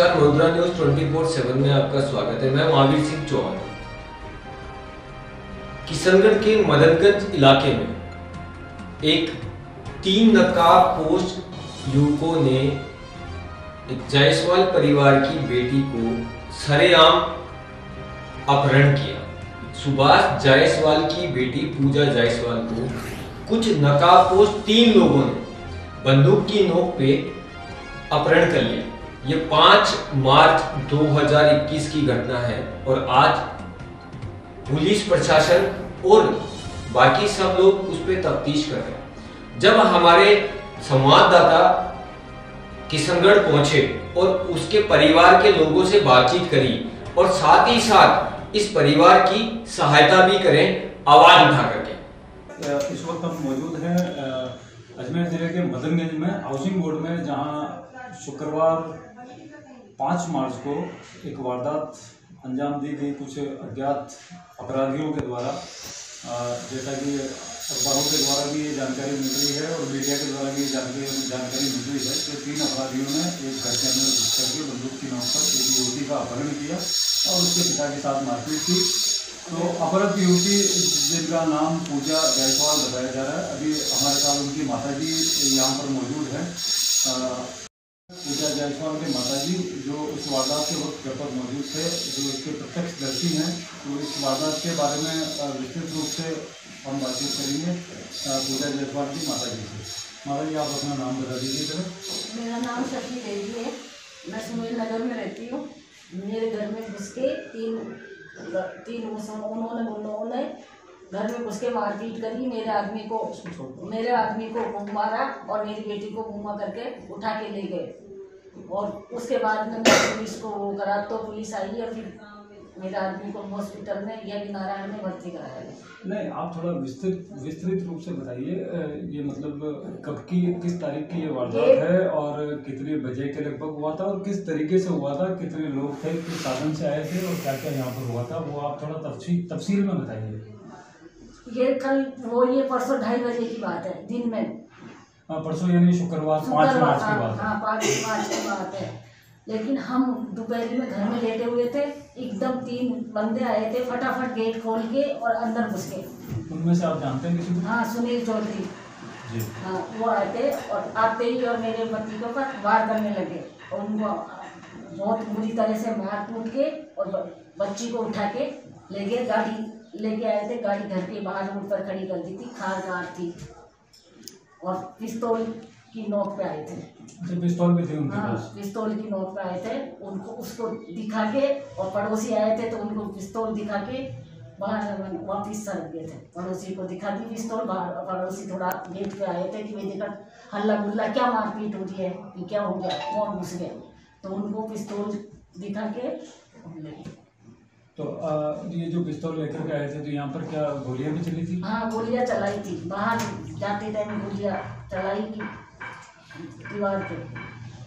नमस्कार, वडोदरा न्यूज 24/7 में आपका स्वागत है। मैं महावीर सिंह चौहान। किशनगढ़ के मदनगंज इलाके में एक 3 नकाबपोश युवकों ने एक जायसवाल परिवार की बेटी को सरेआम अपहरण किया। सुभाष जायसवाल की बेटी पूजा जायसवाल को कुछ नकाबपोश 3 लोगों ने बंदूक की नोक पे अपहरण कर लिया। ये 5 मार्च 2021 की घटना है और आज पुलिस प्रशासन और बाकी सब लोग उस पर तफ्तीश कर रहे हैं। जब हमारे संवाददाता किशनगढ़ पहुंचे और उसके परिवार के लोगों से बातचीत करी और साथ ही साथ इस परिवार की सहायता भी करें आवाज उठा करके। इस वक्त हम मौजूद हैं अजमेर जिले के मदनगंज में हाउसिंग बोर्ड में, जहां शुक्रवार 5 मार्च को एक वारदात अंजाम दी गई कुछ अज्ञात अपराधियों के द्वारा। जैसा कि अखबारों के द्वारा भी ये जानकारी मिल रही है और मीडिया के द्वारा भी जानकारी मिल रही है कि 3 अपराधियों ने एक घर के अंदर घुस करके बंदूक की नोक पर एक युवती का अपहरण किया और उसके पिता के साथ मारपीट की। तो अपहृत युवती जिनका नाम पूजा जायसवाल बताया जा रहा है, अभी हमारे साथ उनकी माताजी यहाँ पर मौजूद है। पूजा जायसवाल के माताजी जो इस वारदात के वक्त घर पर मौजूद थे, जो इसके प्रत्यक्षदर्शी हैं, तो इस वारदात के बारे में विस्तृत रूप से हम बातचीत करेंगे पूजा जायसवाल की माताजी से। माताजी, आप अपना नाम बता दीजिए जरा। मेरा नाम शशि देवी है, मैं सुनील नगर में रहती हूँ। मेरे घर में घुस के तीन उन्होंने घर में घुस के मारपीट करी। मेरे आदमी को मुँह मारा और मेरी बेटी को मुँह करके उठा के ले गए। और उसके बाद में मैं पुलिस को वो करा तो पुलिस आई और फिर मेरे आदमी को हॉस्पिटल में या नारायण में भर्ती कराया गया। नहीं, आप थोड़ा विस्तृत रूप से बताइए, ये मतलब कब की, किस तारीख की ये वारदात है और कितने बजे के लगभग हुआ था और किस तरीके से हुआ था, कितने लोग थे, किस साधन से आए थे और क्या क्या यहाँ पर हुआ था, वो आप थोड़ा तफसील में बताइए। ये परसों 2:30 बजे की बात है, दिन में। परसों यानी शुक्रवार 5 मार्च की बात है। हाँ, 5 मार्च की बात है। लेकिन हम दोपहर में घर में लेटे हुए थे, एकदम 3 बंदे आए थे, फटाफट गेट खोल के और अंदर घुस गए। उनमें से आप जानते हैं किसी को? हाँ, सुनील चौधरी जी। हाँ, वो आए थे और आते ही और मेरे पति को पर वार करने लगे और उनको बहुत बुरी तरह से मार कूट के और बच्ची को उठा के ले गए। गाड़ी लेके आए थे, गाड़ी घर के बाहर रोड पर खड़ी कर दी थी, खार थी और पिस्तौल की नोक पे आए थे। अच्छा, पिस्तौल भी थे उनके पास? हाँ, पिस्तौल की नोक पे आए थे। उसको दिखा के और पड़ोसी आए थे तो उनको पिस्तौल दिखा के बाहर वापिस सर गए थे। पड़ोसी को दिखा दी पिस्तौल। पड़ोसी थोड़ा गेट पे आए थे कि भाई देखा हल्ला गुल्ला क्या मारपीट हो रही है, कि क्या हो गया, कौन घुस गया, तो उनको पिस्तौल दिखा के। तो ये जो पिस्तौल लेकर के आए थे, तो यहाँ पर क्या गोलियां भी चली थी? हाँ, गोलियां चलाई थी। बाहर जाते टाइम गोलियां चलाई की दीवार पे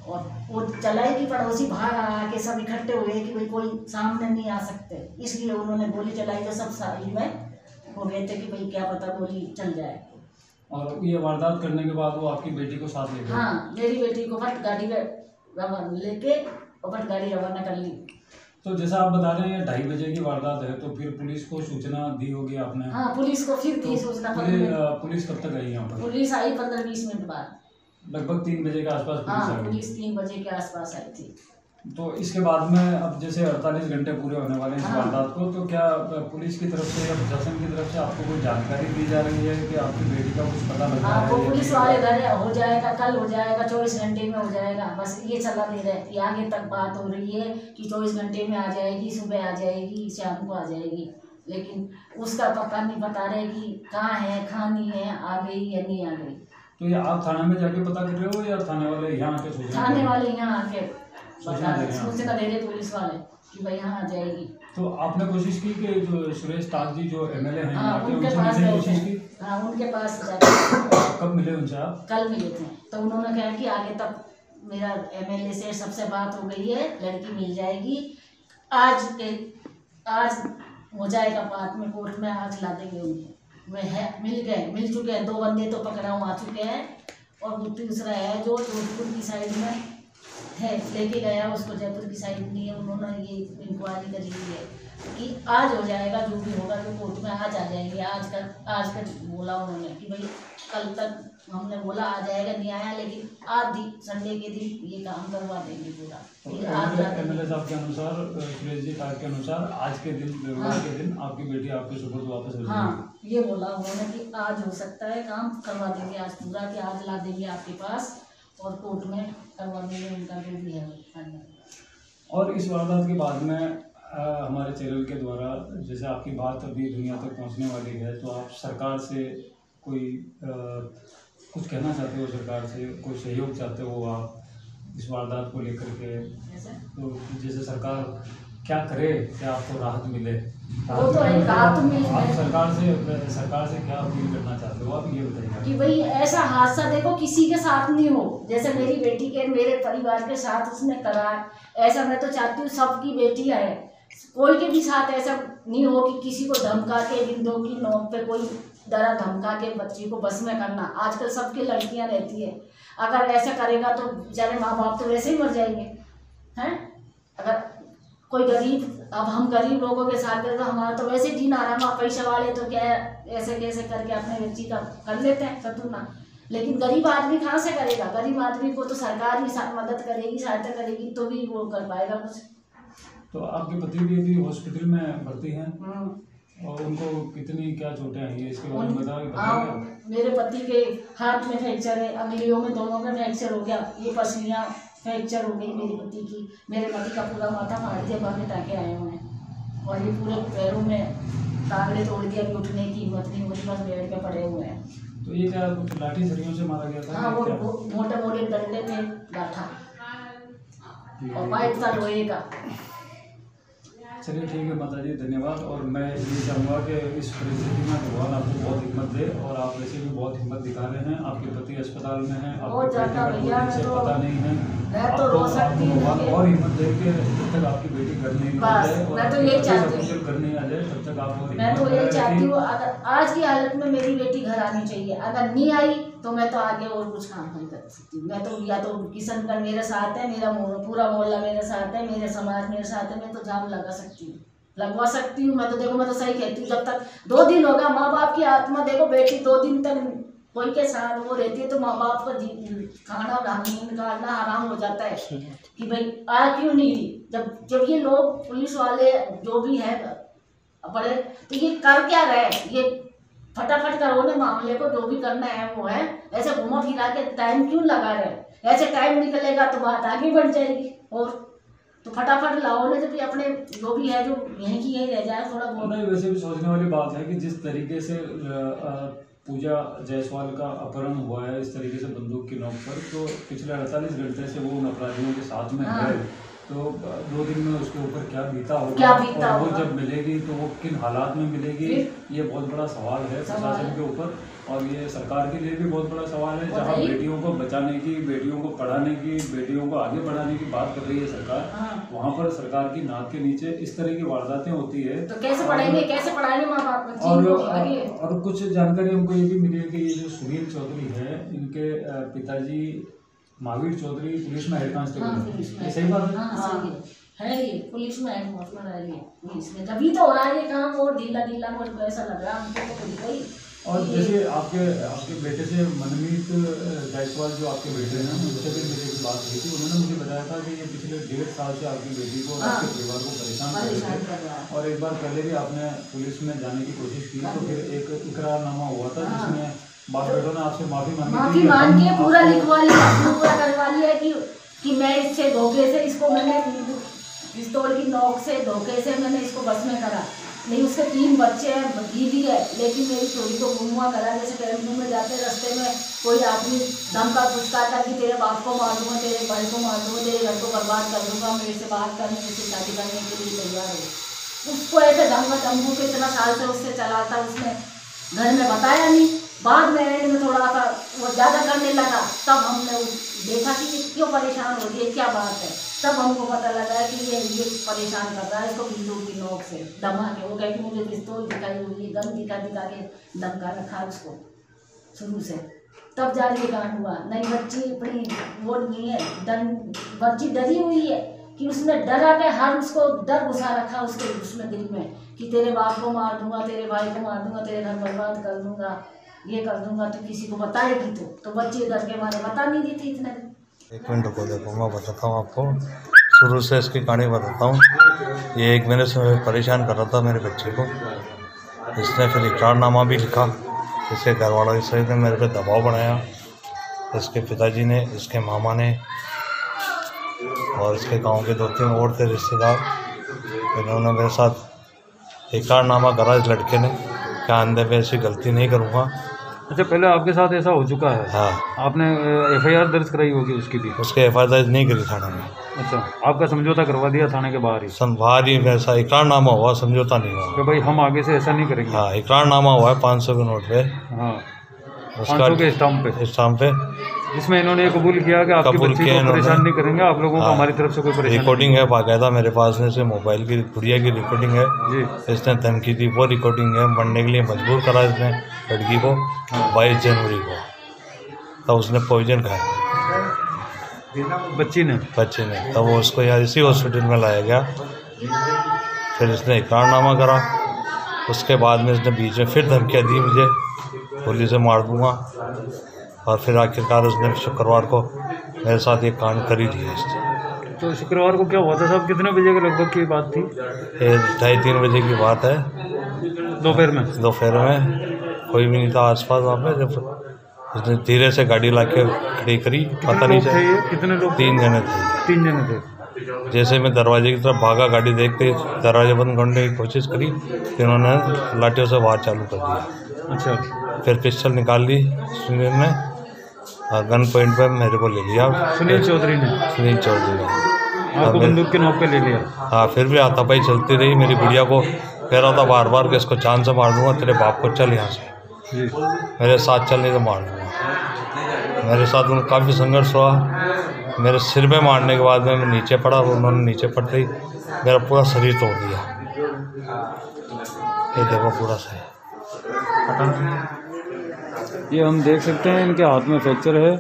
और वो चलाई की पड़ोसी बाहर आके सब इकट्ठे हुए कि भाई कोई सामने नहीं आ सकते, इसलिए उन्होंने गोली चलाई तो सब साइड में हो गए थे कि भाई क्या पता गोली चल जाए। और ये वारदात करने के बाद वो आपकी बेटी को साथ ले गए? हाँ, मेरी बेटी को फट गाड़ी लेके और फट गाड़ी रवाना कर ली। तो जैसा आप बता रहे हैं 2:30 बजे की वारदात है, तो फिर पुलिस को सूचना दी होगी आपने? हाँ, पुलिस को फिर दी सूचना। पुलिस कब तक आई यहाँ पर? पुलिस आई 15-20 मिनट बाद, लगभग 3 बजे के आसपास पुलिस हाँ, आई। पुलिस 3 बजे के आसपास आई थी। तो इसके बाद में अब जैसे 48 घंटे पूरे होने वाले हैं इस हाँ। वारदात को, तो क्या पुलिस की तरफ से या प्रशासन की तरफ से आपको कोई जानकारी दी जा रही है कि आपकी बेटी का कुछ पता लगा है? वो पुलिस वाले घर हो जाएगा, कल हो जाएगा, 24 घंटे में हो जाएगा, बस ये चला दे रहे। ये आगे तक बात हो रही है कि 24 घंटे में आ जाएगी, सुबह आ जाएगी, शाम को आ जाएगी, लेकिन उसका पता नहीं बता रहे कि कहाँ है, नहीं है, आ गई या नहीं आ गई। तो ये आप थाना में जाके पता कर रहे हो या थाने वाले यहाँ आके सूचना? थाने वाले यहाँ आके सूचना दे रहे पुलिस वाले कि भाई यहाँ आ जाएगी। तो आपने कोशिश की कि जो सुरेश ताज जी जो MLA हैं, हाँ, उनसे उनके पास मिलने गए की कोशिश थे। की? हाँ, उनके पास जाके। कब मिले उनसे आप? कल मिले थे, तो उन्होंने कहा कि आगे तक मेरा MLA से सबसे बात हो गई है, लड़की मिल जाएगी, आज हो जाएगा बात में, कोर्ट में आज ला देंगे उनको। मिल चुके हैं, 2 बंदे तो पकड़ाऊ आ चुके हैं और दूसरा है जो जोधपुर की साइड में है लेके गया उसको जयपुर की साइड नहीं है, उन्होंने ये इंक्वायरी कर ली है कि आज हो जाएगा, जो भी होगा तो कोर्ट में आज आ जाएंगे। आज का बोला उन्होंने कि भाई कल तक, हमने बोला आ जाएगा, नहीं आया, लेकिन आज संडे के दिन ये काम करवा देंगे पूरा। एमएलए साहब के अनुसार, सुरेश जी साहब के अनुसार आज के दिन, रविवार के दिन आपकी बेटी आपके सुपुर्द वापस हो जाएगी। हाँ, ये बोला उन्होंने कि आज हो सकता है, काम करवा देंगे आज पूरा, कि आज ला देंगे आपके पास और कोर्ट में करवा देंगे उनका जो भी है फाइनल। और इस वारदात के बाद में हमारे चैनल के द्वारा जैसे आपकी बात अभी दुनिया तक पहुंचने वाली है, तो आप सरकार से कोई कुछ कहना चाहते हो, सरकार से कोई सहयोग चाहते हो आप इस वारदात को लेकर के? तो जैसे सरकार क्या करे कि आपको राहत मिले? वो तो है, राहत मिले। आप सरकार से क्या अपील करना चाहते हो, आप ये बताइए कि भाई ऐसा हादसा देखो किसी के साथ नहीं हो, जैसे मेरी बेटी के, मेरे परिवार के साथ उसने करा, ऐसा मैं तो चाहती हूँ सबकी बेटियां है, कोई के भी साथ ऐसा नहीं हो कि किसी को धमका के, बिंदों की नोक पे कोई डरा धमका के बच्ची को बस में करना। आजकल सबकी लड़कियां रहती है, अगर ऐसा करेगा तो बेचारे माँ बाप तो वैसे ही मर जाएंगे हैं। अगर कोई गरीब, अब हम गरीब लोगों के साथ तो हमारा तो वैसे जीना आराम, पैसा वाले तो क्या ऐसे कैसे करके अपने बच्ची का कर लेते हैं सतुना, लेकिन गरीब आदमी कहाँ से करेगा? गरीब आदमी को तो सरकार ही मदद करेगी, सहायता करेगी तो भी वो कर पाएगा कुछ। तो आपके पति भी अभी हॉस्पिटल में भर्ती हैं, और उनको कितनी क्या चोटें आई है इसके बारे में बताइए। मेरे पति के हाथ में फ्रैक्चर है, अंगुलियों में दोनों में फ्रैक्चर हो गया, ये पसलियाँ फ्रैक्चर हो गई मेरी पति की। मेरे पति का पूरा माथा फाड़ दिया, बांधे टाके आए हुए हैं, और ये पूरे पैरों में टांगड़े तोड़ दिया, कि उठने की हिम्मत नहीं हो रही, बस बेड पे पड़े हुए हैं। तो ये क्या कुछ लाठी सरियों से मारा गया था? हाँ, वो मोटे मोटे डंडे थे, गाठा और पाइप था लोहे का। चलिए ठीक है माता जी, धन्यवाद। और मैं ये चाहूँगा कि इस परिस्थिति में भगवान आपको बहुत हिम्मत दे, और आप वैसे भी बहुत हिम्मत दिखा रहे हैं। आपके पति अस्पताल में हैं, आपके बेटे का कोई से पता नहीं है, आपको भगवान और हिम्मत दे के जब तक आपकी बेटी घर नहीं आ जाए और घर नहीं आ जाए तब तक आप। मैं तो यही चाहती हूँ, अगर आज की हालत में मेरी बेटी घर आनी चाहिए, अगर नहीं आई तो मैं तो आगे और कुछ काम नहीं कर सकती। मैं तो या तो किशनगढ़ मेरे साथ है, मेरा पूरा मोहल्ला मेरे साथ है, मेरे समाज मेरे साथ है, मैं तो जाम लगवा सकती हूँ। मैं तो देखो, मैं तो सही कहती हूँ, जब तक 2 दिन होगा, माँ बाप की आत्मा देखो, बेटी 2 दिन तक कोई के साथ वो रहती है तो माँ बाप का खाना निकालना आराम हो जाता है कि भाई आ क्यों नहीं रही। जब ये लोग पुलिस वाले जो भी है बड़े, तो ये कर क्या रहे, ये फटाफट करो ना मामले को, जो भी करना है वो है, ऐसे घुमा फिरा के टाइम क्यों लगा रहे? ऐसे टाइम निकलेगा तो बात आगे बढ़ जाएगी, और तो फटाफट लाओ ना, जब अपने जो भी है जो यहीं की यहीं रह जाए थोड़ा बहुत। नहीं, वैसे भी सोचने वाली बात है कि जिस तरीके से पूजा जायसवाल का अपहरण हुआ है, इस तरीके से बंदूक की नोक पर, तो पिछले 48 घंटे से वो उन अपराधियों के साथ में है, तो 2 दिन में उसके ऊपर क्या बीता होगा, और वो जब मिलेगी तो वो किन हालात में मिलेगी, ये बहुत बड़ा सवाल है प्रशासन के ऊपर, और ये सरकार के लिए भी बहुत बड़ा सवाल है। जहाँ बेटियों को बचाने की, बेटियों को पढ़ाने की, बेटियों को आगे बढ़ाने की बात कर रही है सरकार, वहाँ पर सरकार की नाक के नीचे इस तरह की वारदातें होती है, तो कैसे पढ़ाएंगे माँ बाप? और कुछ जानकारी हमको ये भी मिली है कि ये जो सुनील चौधरी है, इनके पिताजी महावीर चौधरी पुलिस में हेड कांस्टेबल है, सही बात है? है ये पुलिस में हेड कांस्टेबल है, ये पुलिस में जब भी तो हो रहा है ये काम, वो ढीला मुझको ऐसा लग रहा है हमको तो कोई। और जैसे आपके बेटे से मनमीत जायसवाल जो आपके बेटे हैं, उनसे भी मेरी एक बात हुई थी, उन्होंने मुझे बताया था कि ये पिछले 1.5 साल से आपकी बेटी को और आपके परिवार को परेशान कर रहे थे, और एक बार पहले भी आपने पुलिस में जाने की कोशिश की, तो फिर एक इकरारनामा हुआ था जिसमें बाप बेटों ने आपसे माफी मांग के पूरा लिखवा लिया, पूरा करवा लिया कि मैं इससे धोखे से, इसको मैंने पिस्तौल की नोक से धोखे से मैंने इसको बस में करा। नहीं, उसके 3 बच्चे हैं, बीवी है, लेकिन मेरी चोरी को गुमवा करा। जैसे टेम्पो में जाते रास्ते में कोई आदमी धमका पुचकाता कि तेरे बाप को मार दूंगा, तेरे भाई को मार दूंगा, तेरे घर को बर्बाद कर दूंगा, मेरे से बात करने, मुझसे शादी करने के लिए तैयार हो। उसको ऐसे धमका तंबू के इतना साल से उससे चला था, उसने घर में बताया नहीं। बाद में थोड़ा सा वो ज़्यादा करने लगा, तब हमने देखा कि क्यों परेशान हो रही है, क्या बात है। तब हमको पता लगा कि ये परेशान कर रहा है, इसको बिंदु की नोक से दमा के, वो कहे कि मुझे पिस्तौल दिखाई हुई है, गन दिखा के धमका रखा उसको शुरू से। तब जाके ये कांड हुआ। नहीं बच्ची अपनी वो नहीं है, बच्ची डरी हुई है कि उसने डरा के हर उसको डर घुसा रखा उसके उसमें दिल में कि तेरे बाप को मार दूंगा, तेरे भाई को मार दूंगा, तेरे घर बर्बाद कर दूंगा, ये कर दूंगा, तो किसी को बताएगी तो बच्ची डर के मारे बता नहीं दी थी इतने दिन। 1 मिनट को देखो, मैं बताता हूँ आपको, शुरू से इसकी कहानी बताता हूँ। ये 1 महीने से परेशान कर रहा था मेरे बच्चे को। इसने फिर इकरारनामा भी लिखा, इसके घर वालों सहित ने मेरे पे दबाव बनाया। इसके पिताजी ने, इसके मामा ने और इसके गांव के 2-3 और थे रिश्तेदार, इन्होंने मेरे साथ इकरारनामा करा इस लड़के ने कि आंदे में ऐसी गलती नहीं करूँगा। अच्छा, पहले आपके साथ ऐसा हो चुका है? हाँ, आपने FIR दर्ज कराई होगी उसकी भी? उसके FIR दर्ज नहीं करी थाने में। अच्छा, आपका समझौता करवा दिया थाने के बाहर ही? बाहर ही वैसा इकरारनामा हुआ, समझौता नहीं हुआ कि भाई हम आगे से ऐसा नहीं करेंगे। हाँ, इकरारनामा हुआ है 500 के नोट पे। हाँ, उसका 500 के स्टाम्प पे, जिसमें इन्होंने कबूल किया कि आपकी बच्ची को परेशान नहीं करेंगे, आप लोगों को हमारी तरफ से कोई परेशानी। रिकॉर्डिंग है बाकायदा मेरे पास में से, मोबाइल की गुड़िया की रिकॉर्डिंग है जी। इसने धमकी दी, वो रिकॉर्डिंग है। बनने के लिए मजबूर करा इसने लड़की को 22 जनवरी को, तब उसने पॉइजन खाया बच्चे ने, तब वो उसको यहाँ इसी हॉस्पिटल में लाया गया। फिर इसने इकरारनामा करा, उसके बाद में इसने बीच में फिर धमकियाँ दी मुझे, गोली से मार दूंगा, और फिर आखिरकार उसने शुक्रवार को मेरे साथ ये कांड कर ही दिया इसने। तो शुक्रवार को क्या हुआ था साहब? कितने बजे के लगभग की बात थी? 2:30-3 बजे की बात है, दोपहर में। कोई भी नहीं था आसपास वहाँ पे। जब उसने धीरे से गाड़ी ला के खड़ी करी, पता नहीं थे ये? कितने लोग? 3 जने थे। 3 जने थे। जैसे मैं दरवाजे की तरफ भागा, गाड़ी देखते दरवाजे बंद करने की कोशिश करी, फिर उन्होंने लाठियों से वार चालू कर दिया। अच्छा, फिर पिस्टल निकाल ली सुनील ने, गन पॉइंट पे मेरे को ले लिया। सुनील चौधरी ने आपको बंदूक के नोक पे ले लिया? हाँ, फिर भी हाथापाई चलती रही। मेरी गुड़िया को कह रहा था बार बार कि इसको जान से मार दूंगा, तेरे बाप को चल यहाँ से, मेरे साथ चलने तो मार दूंगा। मेरे साथ उनका काफ़ी संघर्ष हुआ। मेरे सिर में मारने के बाद में मैं नीचे पड़ा, उन्होंने नीचे पड़ते ही मेरा पूरा शरीर तोड़ दिया। ये देखो पूरा शरीर। ये हम देख सकते हैं इनके हाथ में फ्रैक्चर है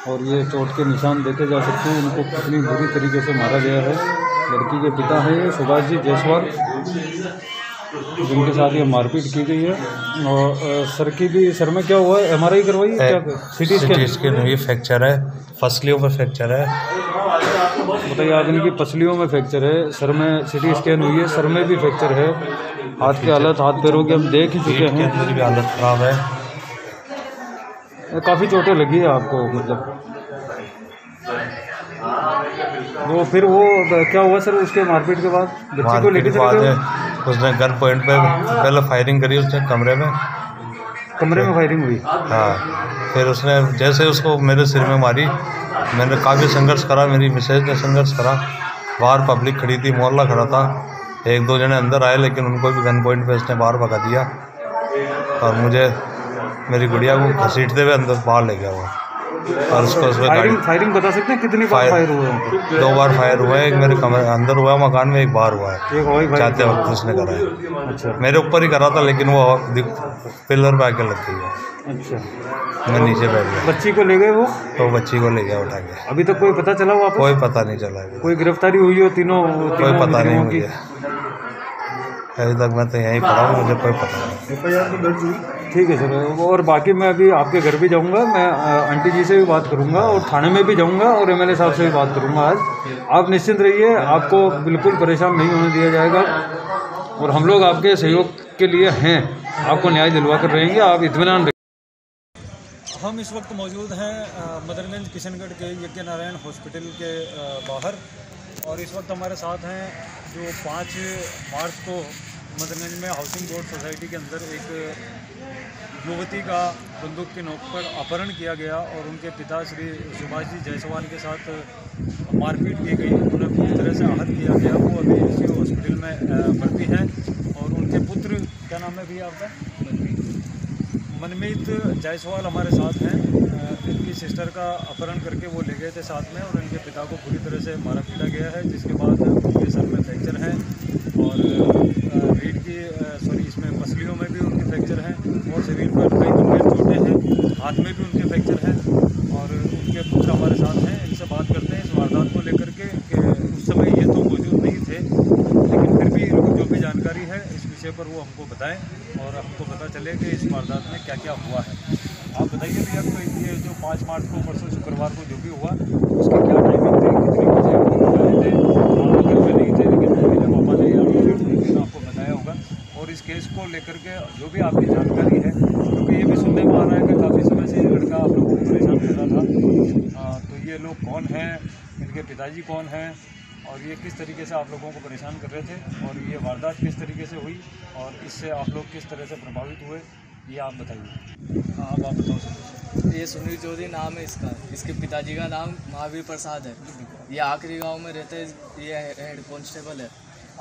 और ये चोट के निशान देखे जा सकते हैं। इनको कितनी बुरी तरीके से मारा गया है। लड़की के पिता हैं ये सुभाष जी जायसवाल, जिनके साथ ये मारपीट की गई है। और सर में क्या हुआ है? MRI करवाई है क्या? सिटी स्कैन हुई, फ्रैक्चर है, पसलियों में फ्रैक्चर है। बताइए आप, इनकी पसलियों में फ्रैक्चर है, सर में CT स्कैन हुई है, सर में भी फ्रैक्चर है। हाथ की हालत, हाथ पैरों की हम देख ही चुके हैं, अंदर भी हालत खराब है। काफ़ी चोटें लगी है आपको, मतलब वो फिर वो क्या हुआ सर उसके मारपीट के बाद? बच्ची को लेके चले गए? उसने गन पॉइंट पे पहले फायरिंग करी उसने कमरे में फायरिंग हुई। हाँ, फिर उसने जैसे उसको मेरे सिर में मारी, मैंने काफ़ी संघर्ष करा, मेरी मिसेज ने संघर्ष करा, बाहर पब्लिक खड़ी थी, मोहल्ला खड़ा था। 1-2 जने अंदर आए, लेकिन उनको भी गन पॉइंट पे इसने बाहर भगा दिया और मुझे, मेरी गुड़िया को घसीटते हुए अंदर बाहर ले गया वो। और उसको उसमें फायरिंग बता सकते हैं कितनी बार फायर हुए हैं? 2 बार फायर हुआ है, एक मेरे कमरे अंदर हुआ मकान में, एक बाहर हुआ है जाते वक्त उसने करा है। अच्छा, मेरे ऊपर ही करा था, लेकिन वो पिलर पे आके लग गई है। अच्छा, मैं नीचे बैठ गया। बच्ची को ले गए वो? तो बच्ची को ले गया उठा के। अभी तक कोई पता चला वापस? कोई पता नहीं चला, कोई गिरफ्तारी हुई हो? तीनों कोई पता नहीं मुझे, अभी तक मैं तो यहीं पड़ा हूँ, मुझे कोई पता नहीं। FIR तो दर्ज हुई? ठीक है सर। और बाकी मैं अभी आपके घर भी जाऊंगा, मैं आंटी जी से भी बात करूंगा और थाने में भी जाऊंगा और MLA साहब से भी बात करूंगा। आज आप निश्चिंत रहिए, आपको बिल्कुल परेशान नहीं होने दिया जाएगा और हम लोग आपके सहयोग के लिए हैं, आपको न्याय दिलवा कर रहेंगे, आप इत्मीनान। हम इस वक्त मौजूद हैं मदनगंज किशनगढ़ के यज्ञ नारायण हॉस्पिटल के बाहर, और इस वक्त हमारे साथ हैं जो 5 मार्च को मदनगंज में हाउसिंग बोर्ड सोसाइटी के अंदर एक युवती का बंदूक के नोक पर अपहरण किया गया और उनके पिता श्री सुभाष जी जायसवाल के साथ मारपीट की गई, उन्हें पूरी तरह से आहत किया गया। वो अभी इसी हॉस्पिटल में भर्ती हैं और उनके पुत्र, क्या नाम है भैया आपका? मनमीत जायसवाल हमारे साथ हैं। इनकी सिस्टर का अपहरण करके वो ले गए थे साथ में और इनके पिता को पूरी तरह से मारा पीटा गया है, जिसके बाद उनके सर में फ्रैक्चर है और रीढ़ की इसमें पसलियों में भी उनके फ्रैक्चर हैं और शरीर पर कई गंभीर चोटें हैं, हाथ में भी उनके फ्रैक्चर जानकारी है इस विषय पर वो हमको बताएं और हमको पता चले कि इस वारदात में क्या क्या हुआ है। आप बताइए भैया, तो ये जो 5 मार्च को परसों शुक्रवार को जो भी हुआ उसकी क्या टाइमिंग थी, कितने बजे आप लोग आए थे? आप घर में नहीं थे लेकिन मेरे पापा ने आपको बताया होगा। और इस केस को लेकर के जो भी आपकी जानकारी है, क्योंकि ये भी सुनने में आ रहा है कि काफ़ी समय से ये लड़का आप लोगों को परेशान कर रहा था, तो ये लोग कौन हैं, इनके पिताजी कौन हैं और ये किस तरीके से आप लोगों को परेशान कर रहे थे और ये वारदात किस तरीके से हुई और इससे आप लोग किस तरह से प्रभावित हुए, ये आप बताइए। हाँ, अब आप बताओ सर। ये सुनील चौधरी नाम है इसका, इसके पिताजी का नाम महावीर प्रसाद है। ये आखिरी गांव में रहते हैं, ये हेड कांस्टेबल है।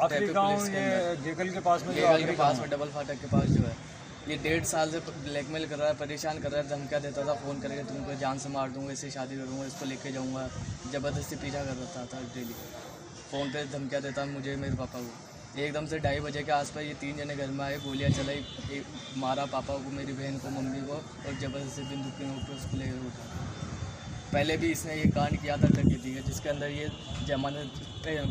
आखिरी गांव ये गेगल के पास में, गेगल के पास में, डबल फाटक के पास जो है। ये 1.5 साल से ब्लैकमेल कर रहा है, परेशान कर रहा है, धमकियाँ देता था फ़ोन करके, तुमको जान से मार दूंगा, इससे शादी करूँगा, इसको लेके जाऊँगा, ज़बरदस्ती पीछा कर रहा था डेली। फ़ोन पे धमकियाँ देता मुझे, मेरे पापा को। एकदम से 2:30 बजे के आसपास ये 3 जने घर में आए, गोलियाँ चलाई, मारा पापा को, मेरी बहन को, मम्मी को, और ज़बरदस्ती बंदूक के नोक पर उसको ले उठा। पहले भी इसने ये कांड किया था डकैती का, जिसके अंदर ये जमानत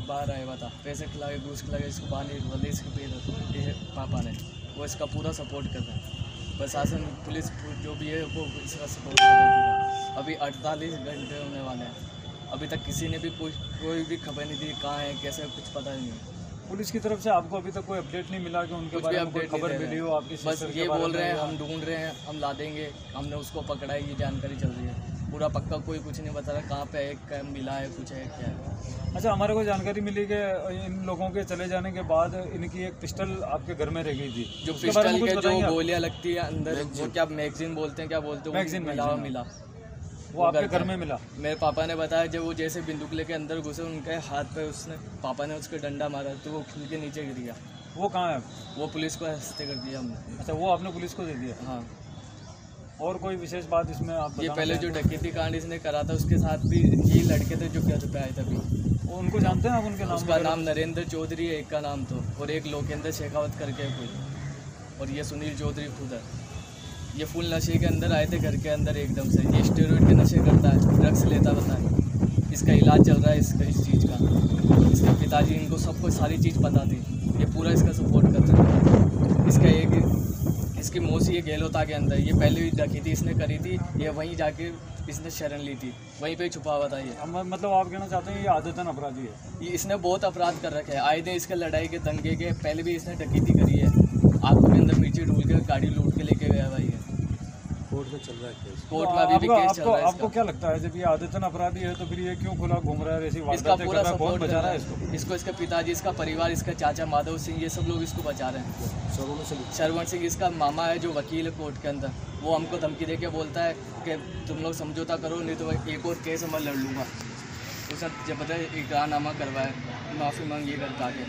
बाहर आया हुआ था, पैसे खिला के, घूस खिला के इसको बाहर निकले, इसके ये पापा ने, वो इसका पूरा सपोर्ट कर रहे हैं। प्रशासन, पुलिस जो भी है वो इसका सपोर्ट कर रहा है। अभी 48 घंटे होने वाले हैं, अभी तक किसी ने भी कोई भी खबर नहीं दी, कहाँ है, कैसे, कुछ पता नहीं है। पुलिस की तरफ से आपको अभी तक कोई अपडेट नहीं मिला कि उनके बारे में कोई खबर मिली हो आपकी? बस ये बोल रहे हैं हम ढूंढ रहे हैं, हम ला देंगे, हमने उसको पकड़ा है, ये जानकारी चल रही है। पूरा पक्का कोई कुछ नहीं बता रहा कहाँ पे है, क्या मिला है, कुछ है, क्या है। अच्छा, हमारे को जानकारी मिली कि इन लोगों के चले जाने के बाद इनकी एक पिस्टल आपके घर में रह गई थी। जो पिस्टल के जो गोलियां लगती है अंदर, वो क्या मैगजीन बोलते हैं, क्या बोलते हैं, मैगजीन मिला वो आपके घर में मिला। मेरे पापा ने बताया जब वो जैसे बंदूक लेके अंदर घुसे, उनके हाथ पे उसने, पापा ने उसके डंडा मारा तो वो खुल के नीचे गिर गया। वो कहाँ है? वो पुलिस को हस्ते कर दिया हमने। अच्छा, वो आपने पुलिस को दे दिया? हाँ। और कोई विशेष बात इसमें आप ये पहले जो डकैती कांड इसने करा था, उसके साथ भी ये लड़के थे जो घर पे आए थे। अभी उनको जानते हैं आप? उनके नाम? उसका नाम नरेंद्र चौधरी है एक का नाम तो, और एक लोकेंद्र शेखावत करके है कोई, और ये सुनील चौधरी खुद है। ये फुल नशे के अंदर आए थे घर के अंदर एकदम से। ये स्टेरॉइड के नशे करता है, ड्रग्स लेता रहता है, इसका इलाज चल रहा है इस चीज़ का। इसके पिताजी इनको सबको सारी चीज़ पता थी, ये पूरा इसका सपोर्ट करते थे। इसका एक इसकी मौसी ये गहलोता के अंदर, ये पहले भी डकैती इसने करी थी, ये वहीं जाके इसने शरण ली थी, वहीं पे छुपा हुआ था ये। मतलब आप कहना चाहते हैं ये आदतन अपराधी है? ये इसने बहुत अपराध कर रखे हैं, आए दिन इसके लड़ाई के, दंगे के, पहले भी इसने डकैती करी है, आंखों के अंदर मिर्ची ढूंढ के गाड़ी लूट के लेके गया भाई है। कोर्ट में चल रहा है केस, कोर्ट में अभी भी केस चल रहा है। आपको क्या लगता है जब ये आदतन अपराधी है तो फिर ये क्यों खुला घूम रहा है, ऐसी इसका वारदातें पूरा कर रहा है? कौन सपोर्ट बचा कर रहा है इसको? इसको इसका पिताजी, इसका परिवार, इसका चाचा माधव सिंह, ये सब लोग इसको बचा रहे हैं। श्रवण सिंह इसका मामा है जो वकील है कोर्ट के अंदर, वो हमको धमकी देके बोलता है कि तुम लोग समझौता करो, नहीं तो एक और केस मैं लड़ लूँगा। उसने जब पता है इकरारनामा करवाया, माफ़ी मांगी करके आके,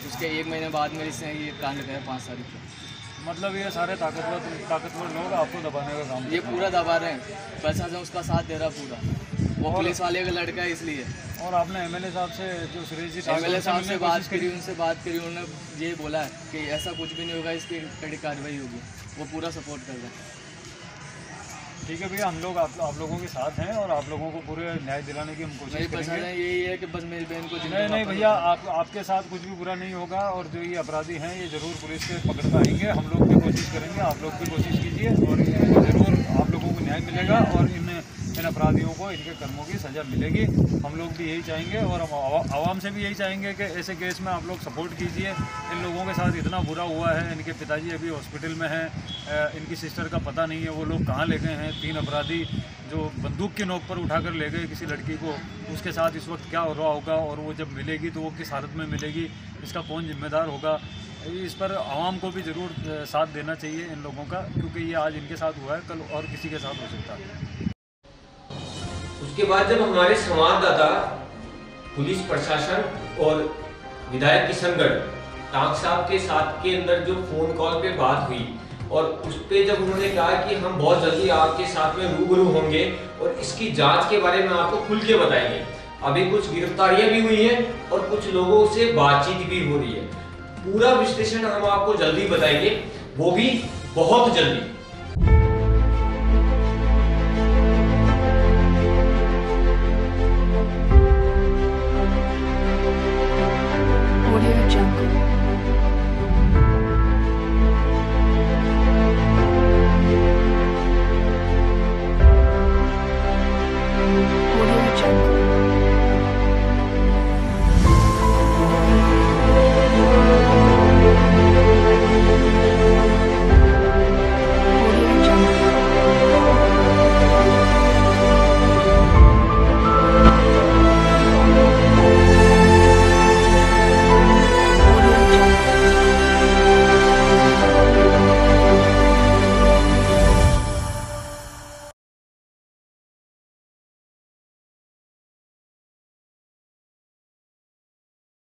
उसके 1 महीने बाद में इसने ये कांड किया 5 तारीख को। मतलब ये सारे ताकतवर लोग आपको दबाने का काम, ये पूरा दबा रहे हैं, प्रशासन उसका साथ दे रहा पूरा, वो पुलिस वाले का लड़का है इसलिए। और आपने एमएलए साहब से, जो सुरेश जी एमएलए साहब से बात करी, उनसे बात करी, उन्होंने ये बोला है कि ऐसा कुछ भी नहीं होगा, इसकी कड़ी कार्रवाई होगी, वो पूरा सपोर्ट कर रहे हैं। ठीक है भैया, हम लोग आप लोगों के साथ हैं और आप लोगों को पूरे न्याय दिलाने की हम कोशिश करेंगे। यही है कि बस मेरी बहन को नहीं भैया, आपके साथ कुछ भी बुरा नहीं होगा और जो ये अपराधी हैं ये ज़रूर पुलिस से पकड़ पाएंगे। हम लोग भी कोशिश करेंगे, आप लोग भी कोशिश कीजिए और ज़रूर आप लोगों को न्याय मिलेगा और इन अपराधियों को इनके कर्मों की सज़ा मिलेगी। हम लोग भी यही चाहेंगे और हम आवाम से भी यही चाहेंगे कि ऐसे केस में आप लोग सपोर्ट कीजिए। इन लोगों के साथ इतना बुरा हुआ है, इनके पिताजी अभी हॉस्पिटल में हैं, इनकी सिस्टर का पता नहीं है वो लोग कहाँ ले गए हैं। 3 अपराधी जो बंदूक की नोक पर उठाकर ले गए किसी लड़की को, उसके साथ इस वक्त क्या हो रहा होगा और वो जब मिलेगी तो वो किस हालत में मिलेगी, इसका कौन जिम्मेदार होगा। इस पर आवाम को भी ज़रूर साथ देना चाहिए इन लोगों का, क्योंकि ये आज इनके साथ हुआ है, कल और किसी के साथ हो सकता है। उसके बाद जब हमारे संवाददाता, पुलिस प्रशासन और विधायक किशनगढ़ टांग साहब के साथ के अंदर जो फोन कॉल पे बात हुई और उस पे जब उन्होंने कहा कि हम बहुत जल्दी आपके साथ में रूबरू होंगे और इसकी जांच के बारे में आपको खुल के बताएंगे। अभी कुछ गिरफ्तारियां भी हुई हैं और कुछ लोगों से बातचीत भी हो रही है। पूरा विश्लेषण हम आपको जल्दी बताएंगे, वो भी बहुत जल्दी। Audio Jungle.